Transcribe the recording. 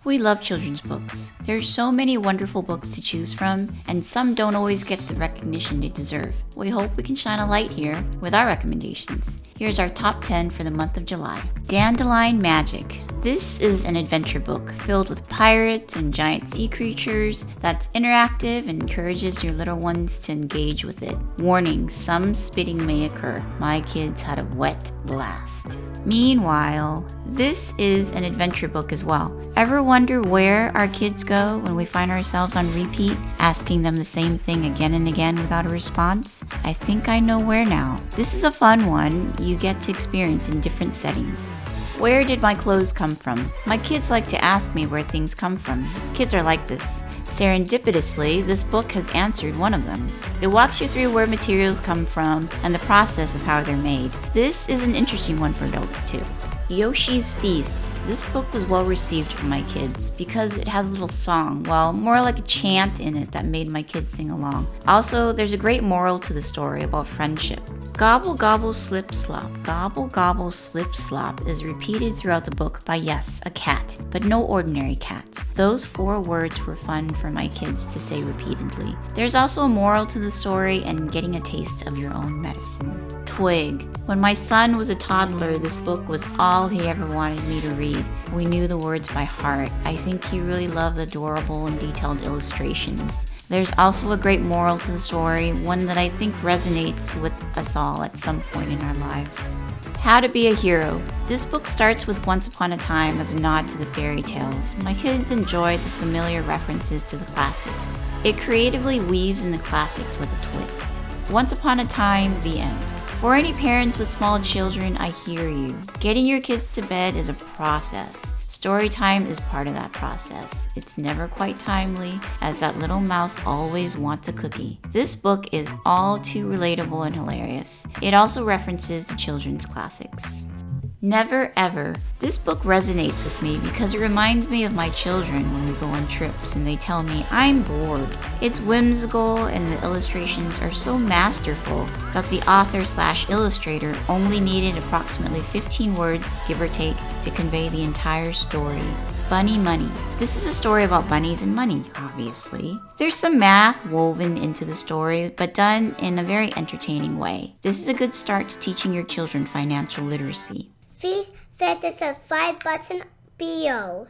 We love children's books. There's so many wonderful books to choose from, and some don't always get the recognition they deserve. We hope we can shine a light here with our recommendations. Here's our top 10 for the month of July. Dandelion Magic. This is an adventure book filled with pirates and giant sea creatures that's interactive and encourages your little ones to engage with it. Warning, some spitting may occur. My kids had a wet blast. Meanwhile, this is an adventure book as well. Ever wonder where our kids go when we find ourselves on repeat, asking them the same thing again and again without a response? I think I know where now. This is a fun one you get to experience in different settings. Where did my clothes come from? My kids like to ask me where things come from. Kids are like this. Serendipitously, this book has answered one of them. It walks you through where materials come from and the process of how they're made. This is an interesting one for adults too. Yoshi's Feast. This book was well received from my kids because it has a little song, well, more like a chant in it that made my kids sing along. Also, there's a great moral to the story about friendship. Gobble gobble slip slop. Gobble gobble slip slop is repeated throughout the book by, yes, a cat, but no ordinary cat. Those 4 words were fun for my kids to say repeatedly. There's also a moral to the story and getting a taste of your own medicine. Twig. When my son was a toddler, this book was all he ever wanted me to read. We knew the words by heart. I think he really loved the adorable and detailed illustrations. There's also a great moral to the story, one that I think resonates with us all at some point in our lives. How to Be a Hero. This book starts with Once Upon a Time as a nod to the fairy tales. My kids enjoyed the familiar references to the classics. It creatively weaves in the classics with a twist. Once Upon a Time, the end. For any parents with small children, I hear you. Getting your kids to bed is a process. Story time is part of that process. It's never quite timely, as that little mouse always wants a cookie. This book is all too relatable and hilarious. It also references the children's classics. Never Ever. This book resonates with me because it reminds me of my children when we go on trips and they tell me I'm bored. It's whimsical and the illustrations are so masterful that the author/illustrator only needed approximately 15 words, give or take, to convey the entire story. Bunny Money. This is a story about bunnies and money, obviously. There's some math woven into the story, but done in a very entertaining way. This is a good start to teaching your children financial literacy. Please visit the 5 button below.